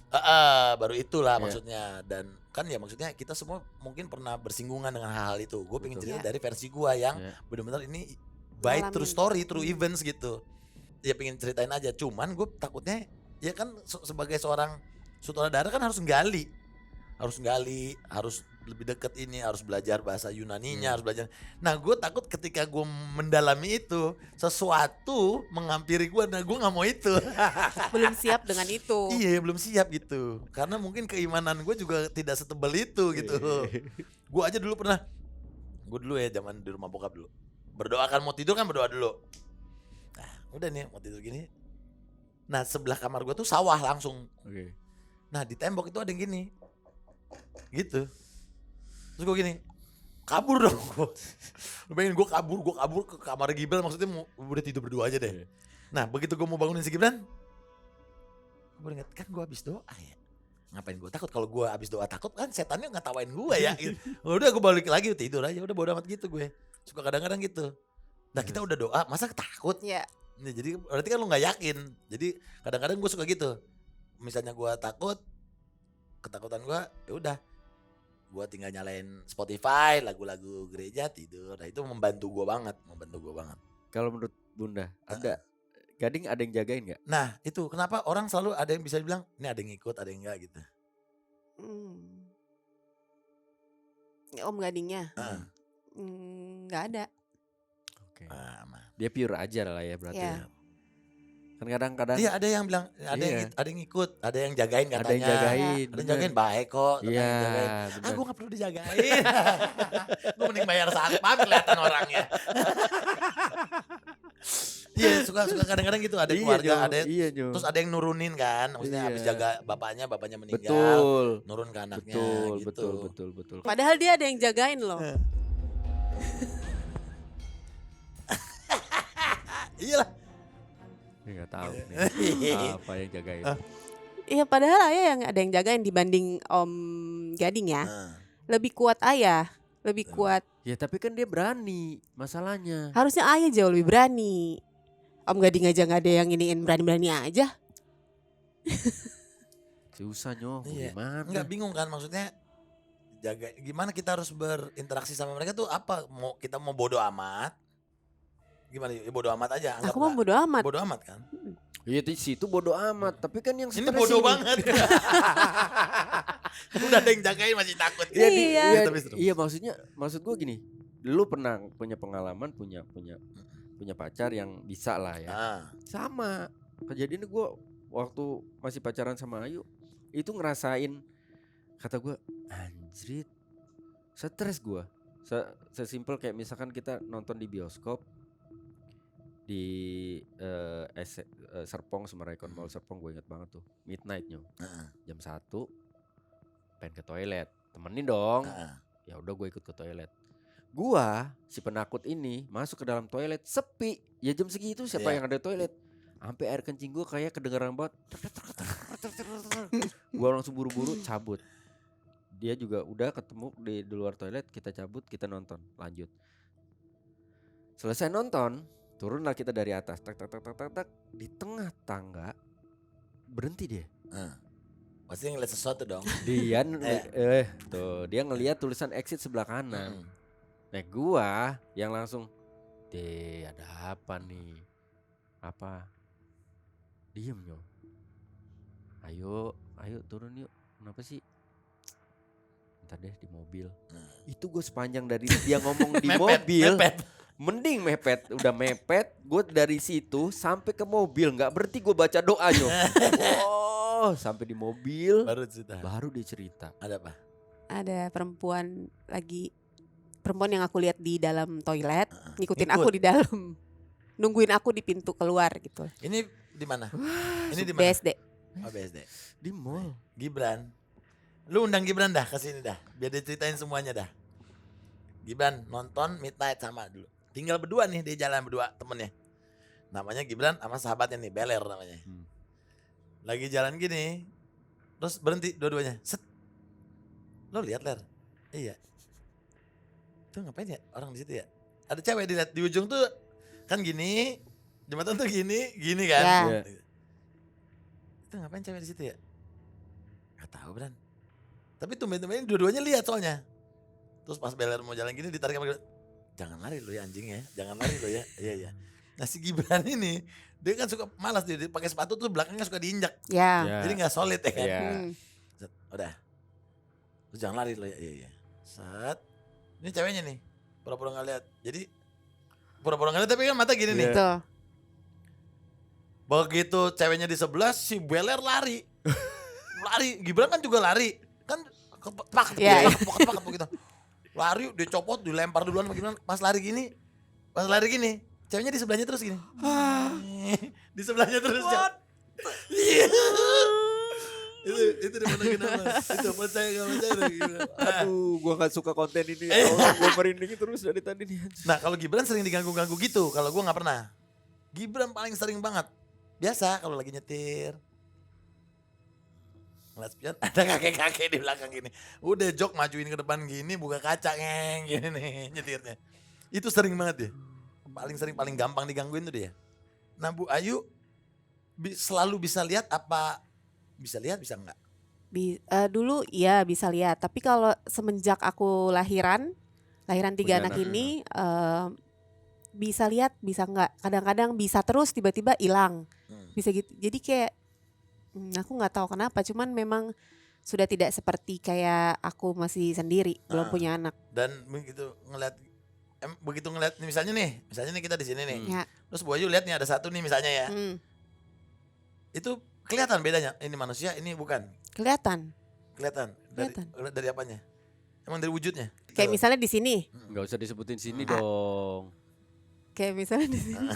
baru itulah Iya. maksudnya. Dan kan ya maksudnya kita semua mungkin pernah bersinggungan dengan hal-hal itu. Gue pengen Betul. cerita dari versi gue yang benar-benar ini by true story, true events gitu. Ya pengen ceritain aja. Cuman gue takutnya ya kan sebagai seorang sutradara kan harus lebih deket ini, harus belajar bahasa Yunaninya, harus belajar. Nah gue takut ketika gue mendalami itu sesuatu menghampiri gue, nah gue nggak mau itu. Belum siap dengan itu. Iya belum siap gitu, karena mungkin keimanan gue juga tidak setebal itu gitu. Gue aja dulu pernah, gue dulu ya zaman di rumah bokap dulu, berdoa kan mau tidur kan berdoa dulu. Nah udah nih mau tidur gini, nah sebelah kamar gue tuh sawah langsung. Nah di tembok itu ada yang gini, gitu. Terus gue gini, kabur dong. Lu pengen gue kabur ke kamar Gibran, maksudnya mau udah tidur berdua aja deh. Nah begitu gue mau bangunin si Gibran, gue inget kan gue habis doa ya. Ngapain gue takut, kalau gue habis doa takut kan setannya ngetawain gue ya gitu. Udah gue balik lagi tidur aja, udah bodo amat gitu gue. Suka kadang-kadang gitu. Nah kita udah doa, masa takut? Iya. Nah, jadi berarti kan lu gak yakin. Jadi kadang-kadang gue suka gitu. Misalnya gue takut, ketakutan gue ya udah, gue tinggal nyalain Spotify, lagu-lagu gereja, tidur. Nah itu membantu gue banget. Kalau menurut Bunda, Gading ada yang jagain nggak? Nah itu kenapa orang selalu ada yang bisa bilang, ini ada yang ikut, ada yang enggak gitu. Om Gadingnya nggak ada. Oke. Dia pure aja lah ya berarti. Ya. Kan kadang-kadang. Iya ada yang bilang, ada yang ikut, ada yang jagain katanya. Ada yang jagain. Ada yang jagain baik kok. Iya. Aku nggak perlu dijagain. Gue mending bayar satpam kelihatan orangnya. Iya suka kadang-kadang gitu ada keluarga ada terus ada yang nurunin kan maksudnya habis jaga bapaknya meninggal nurun ke anaknya betul. Padahal dia ada yang jagain loh. Iyalah. Nggak tahu nih apa yang jagain. Iya padahal ayah yang ada yang jagain dibanding Om Gading ya. Lebih kuat ayah, lebih kuat. Ya tapi kan dia berani masalahnya. Harusnya ayah jauh lebih berani. Om Gading aja nggak ada yang iniin berani-berani aja. Susah nyoh, gimana? Enggak bingung kan maksudnya jaga gimana kita harus berinteraksi sama mereka tuh apa kita mau bodo amat gimana ya bodo amat aja aku mau bodo amat kan iya di situ bodo amat tapi kan yang ini bodo banget udah ada yang jagain masih takut iya maksud gue gini lu pernah punya pengalaman punya pacar yang bisa lah ya sama kejadian gue waktu masih pacaran sama Ayu itu ngerasain kata gue anjrit stres gue sesimpel kayak misalkan kita nonton di bioskop di Serpong Summarecon Mall Serpong gue inget banget tuh midnight jam 1 pengen ke toilet temenin dong ya udah gue ikut ke toilet gua si penakut ini masuk ke dalam toilet sepi ya jam segitu siapa yang ada toilet sampai air kencing gua kayak kedengeran banget gua langsung buru-buru cabut dia juga udah ketemu di luar toilet kita cabut kita nonton lanjut selesai nonton turunlah kita dari atas tak di tengah tangga berhenti dia pasti ngeliat sesuatu dong dia dia ngelihat tulisan exit sebelah kanan nah gua yang langsung ada apa nih apa diem yo ayo turun yuk kenapa sih ntar deh di mobil itu gue sepanjang dari dia ngomong di mobil mending mepet udah mepet gue dari situ sampai ke mobil nggak berhenti gue baca doanya sampai di mobil baru dia cerita ada apa ada perempuan yang aku lihat di dalam toilet ngikutin aku di dalam nungguin aku di pintu keluar gitu. Ini di mana? Ini di mana? BSD. Oh BSD. Di mall. Gibran. Lu undang Gibran dah ke sini dah. Biar diceritain semuanya dah. Gibran nonton Midnight sama dulu. Tinggal berdua nih di jalan berdua temennya. Namanya Gibran sama sahabatnya nih Beler namanya. Lagi jalan gini. Terus berhenti dua-duanya. Set. Lo lihat Ler? Iya. Tuh ngapain ya orang di situ ya? Ada cewek dilihat di ujung tuh kan gini, jembatan tuh gini kan? Ya. Itu ngapain cewek di situ ya? Gak tahu Bran. Tapi tumben-tumben dua-duanya lihat soalnya. Terus pas Beler mau jalan gini ditarik sama Gibran. Jangan lari lo ya anjing ya, jangan lari lo ya. Iya. Nah si Gibran ini dia kan suka malas dia pakai sepatu tuh belakangnya suka diinjak. Ya. Jadi nggak solid ya kan? Udah. Terus jangan lari lo ya. Iya. Saat ini ceweknya nih, pura-pura nggak lihat. Jadi pura-pura nggak lihat tapi kan mata gini nih. Tuh. Begitu ceweknya di sebelah si Beler lari. Gibran kan juga lari. Kan kepak gitu. Lari dia copot dilempar duluan sama Gibran. Pas lari gini, ceweknya di sebelahnya terus gini. Di sebelahnya terus. Itu dimana kenapa? Itu percaya gak percaya. Aduh, gua gak suka konten ini. Gua merinding terus dari tadi nih. Nah kalau Gibran sering diganggu-ganggu gitu. Kalau gua gak pernah. Gibran paling sering banget. Biasa kalau lagi nyetir. Ngeliat spion ada kakek-kakek di belakang gini. Udah jok majuin ke depan gini. Buka kaca gini nih nyetirnya. Itu sering banget ya. Paling sering paling gampang digangguin tuh dia. Nah Bu Ayu selalu bisa lihat apa? Bisa lihat bisa enggak? Dulu iya bisa lihat, tapi kalau semenjak aku lahiran 3 anak ini bisa lihat bisa enggak. Kadang-kadang bisa terus tiba-tiba hilang. Bisa gitu. Jadi kayak aku nggak tahu kenapa, cuman memang sudah tidak seperti kayak aku masih sendiri, belum punya anak. Dan begitu ngeliat misalnya nih kita di sini nih. Ya. Terus Bu Ayu lihat nih ada satu nih misalnya ya. Itu kelihatan bedanya. Ini manusia, ini bukan. Kelihatan. Dari apanya? Emang dari wujudnya. Kayak misalnya di sini. Enggak usah disebutin sini dong. Kayak misalnya di sini.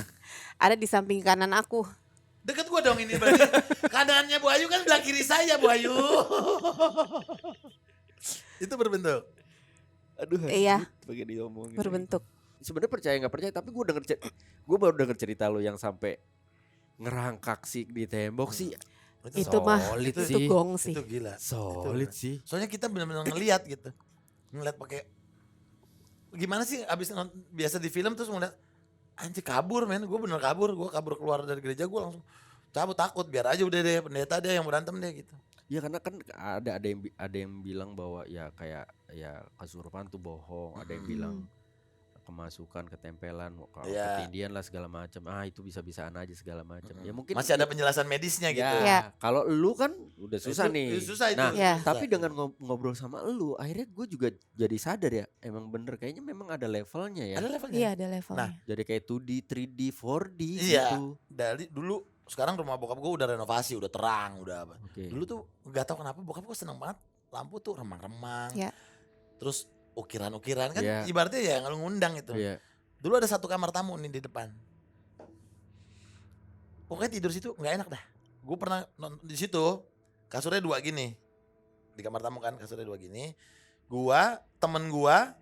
Ada di samping kanan aku. Deket gua dong ini berarti. Kanannya Bu Ayu kan belah kiri saya Bu Ayu. Itu berbentuk. Aduh, iya. Bagian diomongin. Berbentuk. Sebenarnya percaya nggak percaya, tapi gue baru denger cerita lo yang sampai ngerangkak sih di tembok sih. Itu mah itu gong sih. Itu gila. Solid sih. Soalnya kita benar-benar ngelihat gitu. Ngelihat pakai gimana sih abis biasa di film terus ngeliat anjir kabur men, gue bener kabur keluar dari gereja, gue langsung cabut takut biar aja udah deh pendeta deh yang berantem deh gitu. Ya karena kan ada yang bilang bahwa ya kayak ya kesurupan tuh bohong, ada yang bilang kemasukan, ketempelan, ketindian lah segala macam. Itu bisa-bisaan aja segala macam. Ya mungkin masih ada penjelasan medisnya gitu. Ya. Kalau lu kan udah susah nih. Susah itu. Nah, tapi dengan ngobrol sama lu, akhirnya gue juga jadi sadar ya, emang bener kayaknya memang ada levelnya ya. Ada levelnya. Iya, ada levelnya. Nah, jadi kayak 2D, 3D, 4D iya, gitu. Dari dulu sekarang rumah bokap gue udah renovasi, udah terang, udah apa. Dulu tuh gak tahu kenapa bokap gue seneng banget lampu tuh remang-remang. Ya. Terus ukiran-ukiran kan ibaratnya ya kalau ngundang itu. Dulu ada satu kamar tamu nih di depan. Pokoknya tidur situ nggak enak dah. Gue pernah di situ kasurnya 2 gini. Di kamar tamu kan kasurnya 2 gini. Gua, temen gua,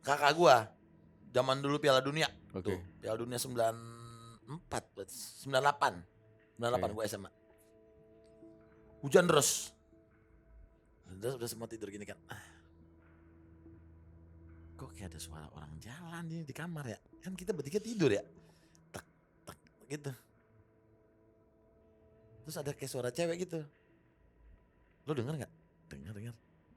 kakak gua. Zaman dulu Piala Dunia. Tuh, Piala Dunia 94, 98 gua SMA. Hujan deras. Udah semua tidur gini kan. Kok kayak ada suara orang jalan di kamar ya? Kan kita bertiga tidur ya. Tak gitu. Terus ada kayak suara cewek gitu. Lo denger gak? Dengar.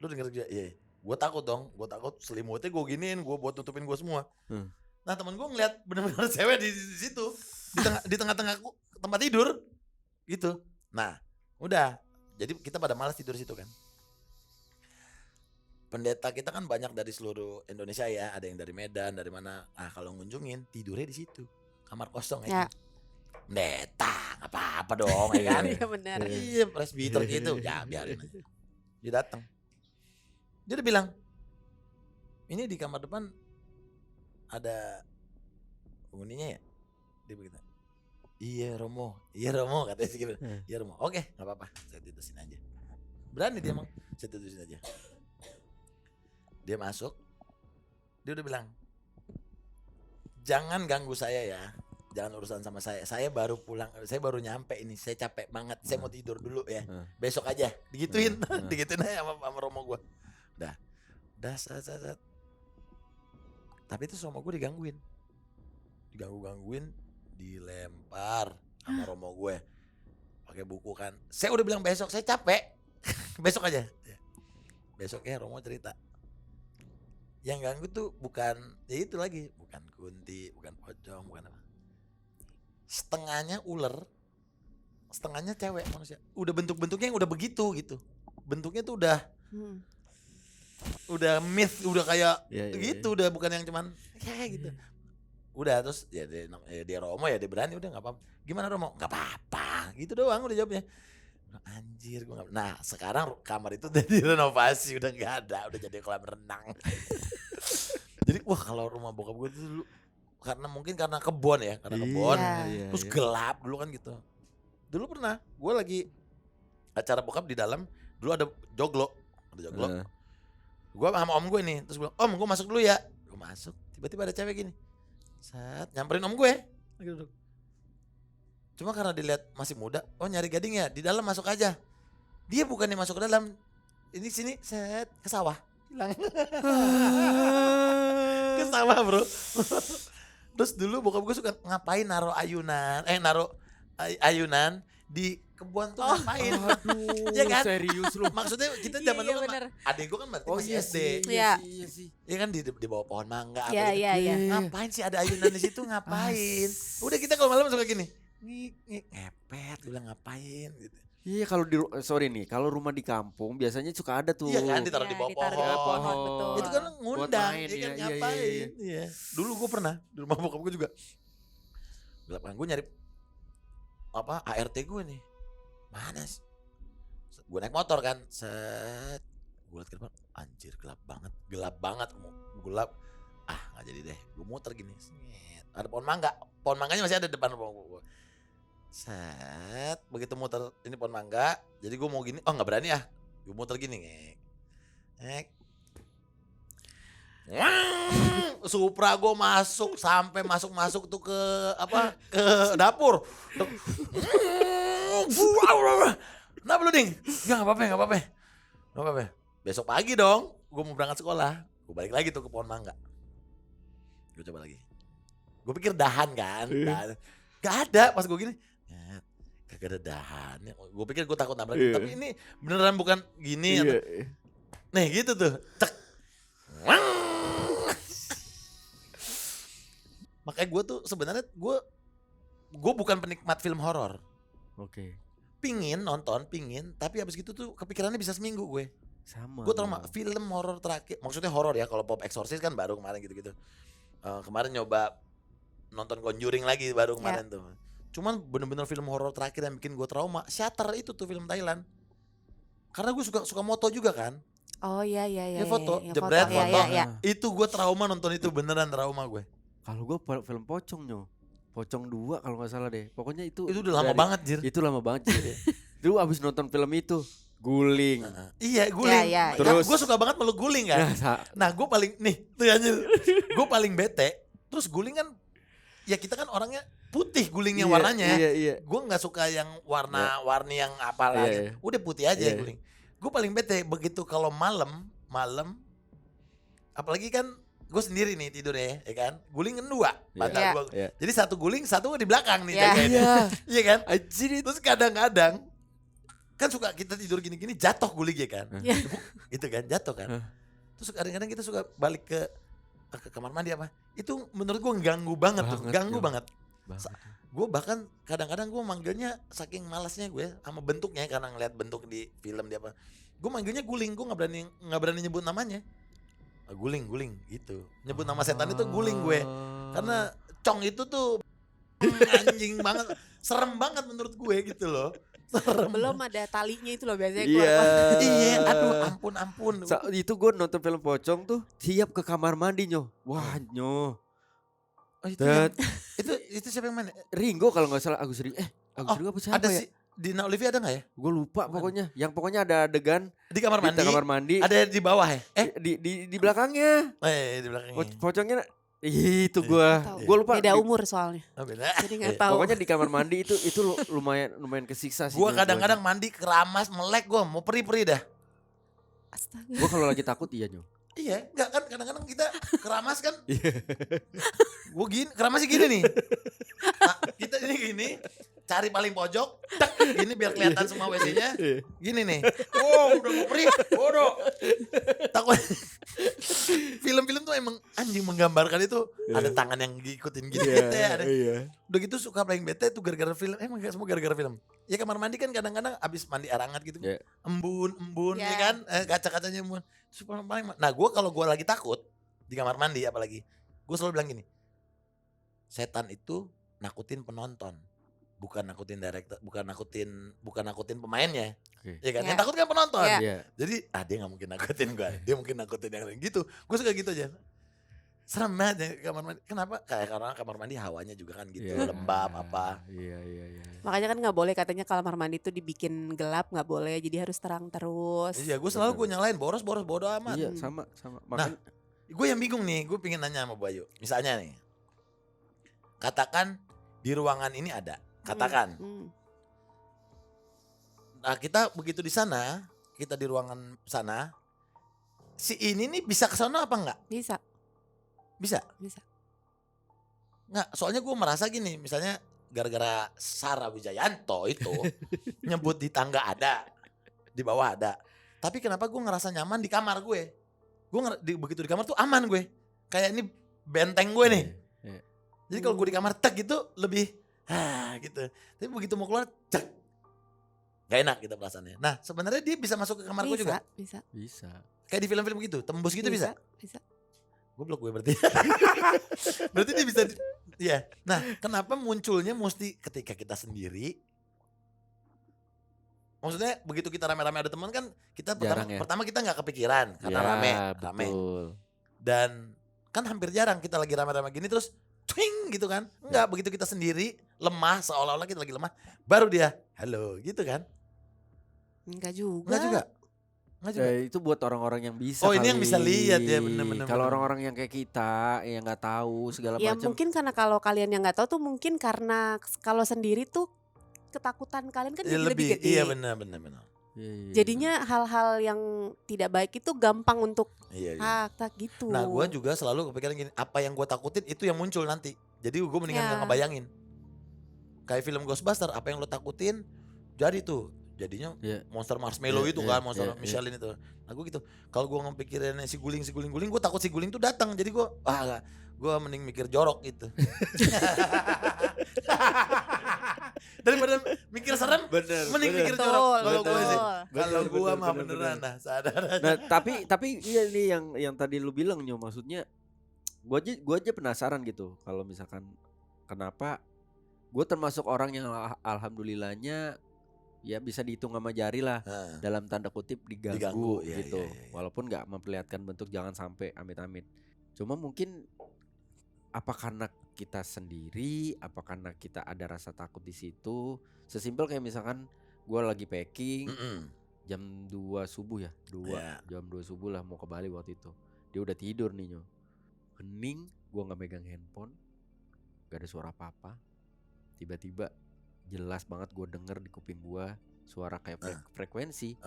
Lo denger juga? Iya. Gue takut dong. Gue takut selimutnya gue giniin. Gue buat tutupin gue semua. Nah temen gue ngeliat bener-bener cewek di situ. Di tengah-tengah tempat tidur. Gitu. Nah udah. Jadi kita pada malas tidur situ kan. Pendeta kita kan banyak dari seluruh Indonesia ya, ada yang dari Medan, dari mana. Kalau ngunjungin tidurnya di situ, kamar kosong ya. Pendeta, nggak apa-apa dong ya kan. Iya benar. Iya presbiter gitu, ya biarin aja. Dia datang, dia udah bilang, ini di kamar depan ada penghuninya ya. Dia begitu. Iya Romo katanya sih gitu. Iya Romo, oke nggak apa-apa, saya tidur sini aja. Berani dia emang, saya tidur sini aja. Dia masuk, dia udah bilang, jangan ganggu saya ya, jangan urusan sama saya baru pulang, saya baru nyampe ini, saya capek banget, saya mau tidur dulu ya, besok aja, digituin aja sama Romo gue, udah, tapi itu sama gue digangguin, dilempar sama Romo gue, pakai buku kan, saya udah bilang besok, saya capek, besok aja, besoknya Romo cerita. Yang ganggu tuh bukan ya itu lagi, bukan kunti, bukan pocong, bukan apa. Setengahnya ular, setengahnya cewek manusia. Udah bentuknya yang udah begitu gitu. Bentuknya tuh udah myth, udah kayak gitu, udah bukan yang cuman kayak gitu. Udah terus ya dia Romo ya dia berani udah enggak apa-apa. Gimana Romo? Enggak apa-apa. Gitu doang udah jawabnya. Anjir gue gak... Nah sekarang kamar itu udah direnovasi, udah gak ada, udah jadi kolam renang. Jadi wah kalau rumah bokap gue itu dulu karena kebon ya, terus gelap dulu kan gitu. Dulu pernah gue lagi acara bokap di dalam, dulu ada joglo. Gue sama om gue nih, terus gue bilang, om gue masuk dulu ya. Gue masuk, tiba-tiba ada cewek gini, nyamperin om gue gitu. Cuma karena dilihat masih muda, nyari gading ya, di dalam masuk aja. Dia bukannya masuk ke dalam, ini sini ke sawah, hilang. Ke sawah bro. Terus dulu bokap gue suka ngapain naruh ayunan di kebun tuh ngapain? Ya kan? Serius lu. Maksudnya kita zaman dulu kan, adek gue kan berarti masih SD. Iya. Iya kan di bawah pohon mangga. Iya. Ngapain sih ada ayunan di situ ngapain? Udah kita kalau malam suka gini. Ngepet, gue bilang ngapain gitu. Iya kalau sorry nih, kalau rumah di kampung biasanya suka ada tuh. Iya kan, ditaruh di bawah ditaruh di bawah pohon, pohon. betul. Itu kan ngundang, main ya kan ya, iya, ngapain. Iya. Dulu gue pernah di rumah bokap gue juga. Gelap kan, gue nyari ART gue nih. Mana sih? Gue naik motor kan, set. Gue liat ke depan, anjir gelap banget, gelap. Nggak jadi deh, gue muter gini. Ada pohon mangganya masih ada depan rumah gue. Set, begitu muter ini pohon mangga, jadi gue mau gini, nggak berani gue muter gini, ngek. Supra gue sampai masuk tuh ke dapur. Kenapa lu Ding? Nggak apa-apa. Besok pagi dong, gue mau berangkat sekolah, gue balik lagi tuh ke pohon mangga. Gue coba lagi, gue pikir dahan kan, gak ada pas gue gini. Gak ada dahannya. Gue pikir gue takut nabrak, tapi ini beneran bukan gini. Nih gitu tuh, cek. Makanya gue tuh sebenarnya gue bukan penikmat film horor. Oke. Pingin nonton, tapi habis gitu tuh kepikirannya bisa seminggu gue. Sama. Gue trauma film horor terakhir, maksudnya horor ya. Kalau Pop Exorcist kan baru kemarin gitu. Kemarin nyoba nonton Conjuring lagi baru kemarin tuh. Cuman bener-bener film horor terakhir yang bikin gue trauma, Shutter itu tuh film Thailand. Karena gue suka moto juga kan. Oh iya. Ya foto, Yang jebret foto. Iya. Itu gue trauma nonton itu, beneran trauma gue. Kalau gue film Pocong Pocong 2 kalau nggak salah deh. Pokoknya itu udah lama banget Jir. Itu lama banget Jir. Dulu abis nonton film itu guling. Iya guling. Iya. Terus gue suka banget meluk guling kan. Nah gue paling gue paling bete. Terus guling kan, ya kita kan orangnya putih gulingnya warnanya. Iya. Gue nggak suka yang warna-warni yang apa lagi. Udah putih aja guling. Gue paling bete begitu kalau malam, apalagi kan gue sendiri nih tidurnya, ya kan? Guling kan 2, bantal gua. Jadi satu guling, satu di belakang nih jagainnya. Iya kan? Terus kadang-kadang kan suka kita tidur gini-gini jatuh guling ya kan? Itu kan jatuh kan? Terus kadang-kadang kita suka balik ke kamar mandi apa? Itu menurut gue ganggu banget tuh, ganggu banget. Gue bahkan kadang-kadang gue manggilnya saking malasnya gue sama bentuknya, karena ngeliat bentuk di film dia apa. Gue manggilnya guling, gue nggak berani nyebut namanya. Guling gitu. Nyebut nama setan itu guling gue. Karena Cong itu tuh anjing banget, serem banget menurut gue gitu loh. Serem. Belum ada talinya itu loh biasanya Iya, aduh ampun. Itu gue nonton film Pocong tuh siap ke kamar mandi Wah Oh, itu siapa yang main? Ringo kalau nggak salah, Agus Ringo apa siapa ada ya? Dina Olivia ada nggak ya? Gue lupa pokoknya. Yang pokoknya ada adegan di kamar mandi. Ada di bawah ya? Di belakangnya. Di belakangnya. Pocongnya itu gue lupa. Beda umur soalnya. Beda. Jadi nggak tahu. Pokoknya di kamar mandi itu lumayan kesiksa sih. Gue kadang-kadang mandi keramas melek, gue mau peri-peri dah. Astaga. Gue kalau lagi takut Iya, enggak kan kadang-kadang kita keramas kan. Gue keramasnya gini nih. Nah, kita ini gini, cari paling pojok, gini biar kelihatan semua WC-nya. Gini nih. Udah mau perih, bodoh. Takut. Film-film tuh emang anjing menggambarkan itu ada tangan yang ngikutin gini gitu ya. Udah gitu suka paling bete tuh gara-gara film. Emang gak semua gara-gara film. Ya kamar mandi kan kadang-kadang abis mandi air hangat gitu. Embun ya kan, kaca-kacanya embun. Nah kalau gue lagi takut di kamar mandi apalagi, gue selalu bilang gini, setan itu nakutin penonton, bukan nakutin director, bukan nakutin pemainnya. Ya kan, yang takut kan penonton. Jadi dia nggak mungkin nakutin gue, dia mungkin nakutin yang lain gitu. Gue suka gitu aja. Serem banget ya kamar mandi. Kenapa? Karena kamar mandi hawanya juga kan gitu, lembab apa. Iya. Makanya kan nggak boleh katanya kamar mandi itu dibikin gelap, nggak boleh. Jadi harus terang terus. Iya, gue selalu nyalain boros bodo amat. Iya, sama. Makanya, gue yang bingung nih, gue pengen nanya sama Bayu. Misalnya nih, katakan di ruangan ini ada, katakan. Nah kita begitu di sana, kita di ruangan sana, si ini nih bisa ke sana apa enggak? Bisa. Nggak, soalnya gue merasa gini, misalnya gara-gara Sarah Wijayanto itu nyebut di tangga ada, di bawah ada. Tapi kenapa gue ngerasa nyaman di kamar gue? Begitu di kamar tuh aman gue. Kayak ini benteng gue nih. Jadi kalau gue di kamar gitu lebih gitu. Tapi begitu mau keluar Gak enak gitu perasaannya. Nah sebenarnya dia bisa masuk ke kamar gue juga. Bisa. Kayak di film-film gitu, tembus gitu bisa. Bisa. Goblok gue berarti. Berarti dia bisa. Iya. Nah kenapa munculnya mesti ketika kita sendiri? Maksudnya begitu kita rame-rame ada teman kan kita pertama kita nggak kepikiran karena rame. Dan kan hampir jarang kita lagi rame-rame gini terus twing gitu kan. Enggak, begitu kita sendiri lemah seolah-olah kita lagi lemah baru dia halo gitu kan. Enggak juga. Enggak juga. Itu buat orang-orang yang bisa. Oh, ini yang bisa lihat ya benar-benar. Kalau orang-orang yang kayak kita yang nggak tahu segala macam. Ya mungkin karena kalau kalian yang nggak tahu tuh mungkin karena kalau sendiri tuh ketakutan kalian kan lebih gede. Iya benar. Jadinya hal-hal yang tidak baik itu gampang untuk gitu. Nah gue juga selalu kepikiran gini, apa yang gue takutin itu yang muncul nanti. Jadi gue mendingan gak ngebayangin. Kayak film Ghostbuster, apa yang lo takutin jadi tuh. Jadinya monster marshmallow itu kan, monster Michelin itu. Nah gue gitu, kalau gue ngepikirin si guling, gue takut si guling tuh datang. Jadi gue gue mending mikir jorok gitu. Daripada mikir serem, mending mikir jorok. Kalau gue mah beneran sadar. Nah tapi iya nih yang tadi lu bilang Nyo, maksudnya gue aja penasaran gitu. Kalau misalkan kenapa gue termasuk orang yang alhamdulillahnya ya bisa dihitung sama jari lah, dalam tanda kutip diganggu gitu. Walaupun nggak memperlihatkan bentuk, jangan sampai amit-amit. Cuma mungkin apa karena kita sendiri, apa karena kita ada rasa takut di situ. Sesimpel kayak misalkan gue lagi packing jam 2 subuh ya, jam 2 subuh lah mau ke Bali waktu itu. Dia udah tidur nih Nyo, hening, gue nggak megang handphone, gak ada suara apa-apa. Tiba-tiba jelas banget gue denger di kuping gue suara kayak frekuensi.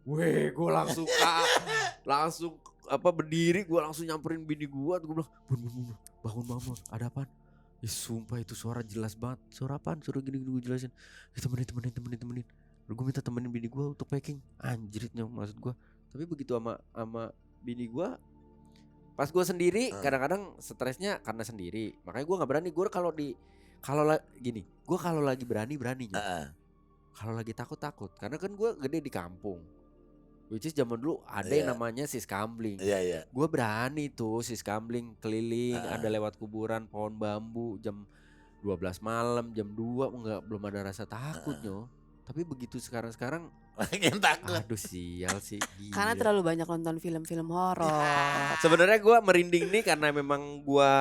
Weh, gue langsung berdiri, gue langsung nyamperin bini gue bilang, bangun mama, ada apaan? Sumpah itu suara jelas banget. Suara apaan? Suara gini gue jelasin. Temenin. Gue minta temenin bini gue untuk packing. Anjritnya maksud gue. Tapi begitu sama bini gue, pas gue sendiri kadang-kadang stresnya karena sendiri. Makanya gue nggak berani. Gue kalau lagi berani. Kalau lagi takut. Karena kan gue gede di kampung. Which is zaman dulu ada yang namanya siskambling. Gue berani tuh siskambling keliling, ada lewat kuburan, pohon bambu jam 12 malam, jam 2 belum ada rasa takut Nyo. Tapi begitu sekarang makin takut. Aduh sial sih. Gila. Karena terlalu banyak nonton film-film horor. Sebenarnya gue merinding nih karena memang gue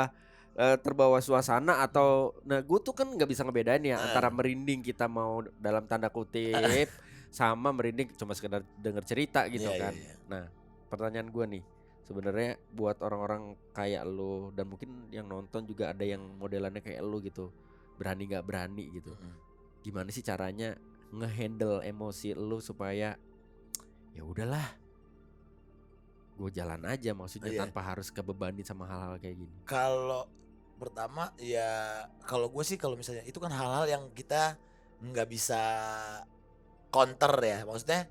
terbawa suasana atau gue tuh kan nggak bisa ngebedain ya antara merinding kita mau dalam tanda kutip sama merinding cuma sekedar denger cerita gitu kan. Nah pertanyaan gue nih sebenarnya buat orang-orang kayak lo dan mungkin yang nonton juga ada yang modelannya kayak lo gitu, berani nggak berani gitu. Gimana sih caranya ngehandle emosi lo supaya ya udahlah gue jalan aja, maksudnya tanpa harus kebebani sama hal-hal kayak gini. Kalau pertama ya kalau gue sih kalau misalnya itu kan hal-hal yang kita nggak bisa counter ya, maksudnya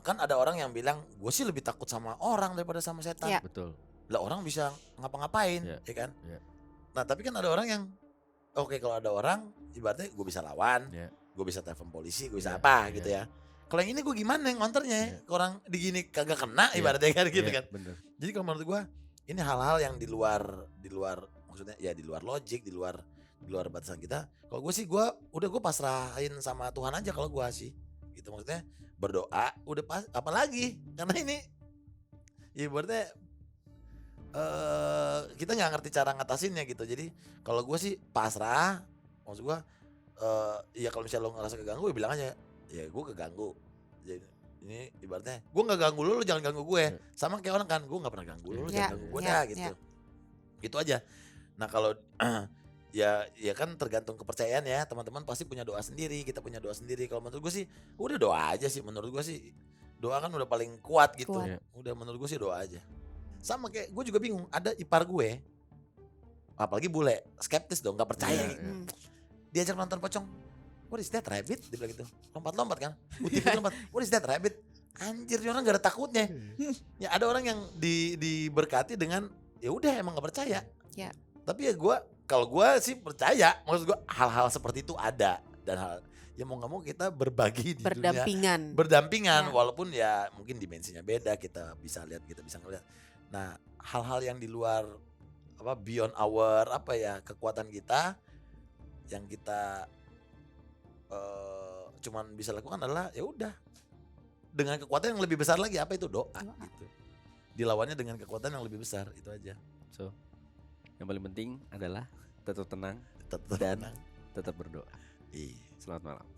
kan ada orang yang bilang gue sih lebih takut sama orang daripada sama setan. Betul. Lah orang bisa ngapa-ngapain ya kan. Nah tapi kan ada orang yang oke, kalau ada orang ibaratnya gue bisa lawan, gue bisa telepon polisi, gue bisa apa gitu ya. Kalau yang ini gue gimana ngonternya? Orang digini kagak kena ibaratnya kan gitu kan. Bener. Jadi kalau menurut gue ini hal-hal yang di luar maksudnya ya di luar logik, di luar batasan kita. Kalau gue sih gue pasrahin sama Tuhan aja kalau gue sih. Gitu maksudnya berdoa udah pas, apalagi karena ini ya ibaratnya kita nggak ngerti cara ngatasinnya gitu. Jadi kalau gue sih pasrah, maksud gue ya kalau misalnya lo ngerasa keganggu ya bilang aja ya gue keganggu. Jadi ini ibaratnya gue nggak ganggu lo jangan ganggu gue. Sama kayak orang kan, gue nggak pernah ganggu lo jangan ganggu gue dah gitu. Gitu aja. Nah kalau ya kan tergantung kepercayaan ya, teman-teman pasti punya doa sendiri, kita punya doa sendiri. Kalau menurut gue sih udah doa aja sih, menurut gue sih doa kan udah paling kuat gitu. Udah menurut gue sih doa aja. Sama kayak gue juga bingung, ada ipar gue apalagi bule, skeptis dong, gak percaya gitu. Diajak nonton pocong, what is that rabbit? Dia bilang gitu, lompat-lompat kan, putih lompat, what is that rabbit? Anjir, orang gak ada takutnya. Ya ada orang yang diberkati dengan ya udah emang gak percaya. Tapi ya gue kalau gue sih percaya, maksud gue hal-hal seperti itu ada, dan ya mau nggak mau kita berbagi di berdampingan. dunia, berdampingan ya. Walaupun ya mungkin dimensinya beda, kita bisa lihat, kita bisa ngeliat. Nah hal-hal yang di luar beyond our kekuatan kita, yang kita cuman bisa lakukan adalah ya udah dengan kekuatan yang lebih besar lagi, apa itu doa gitu. Dilawannya dengan kekuatan yang lebih besar, itu aja. So yang paling penting adalah tetap tenang dan tetap berdoa. Iya. Selamat malam.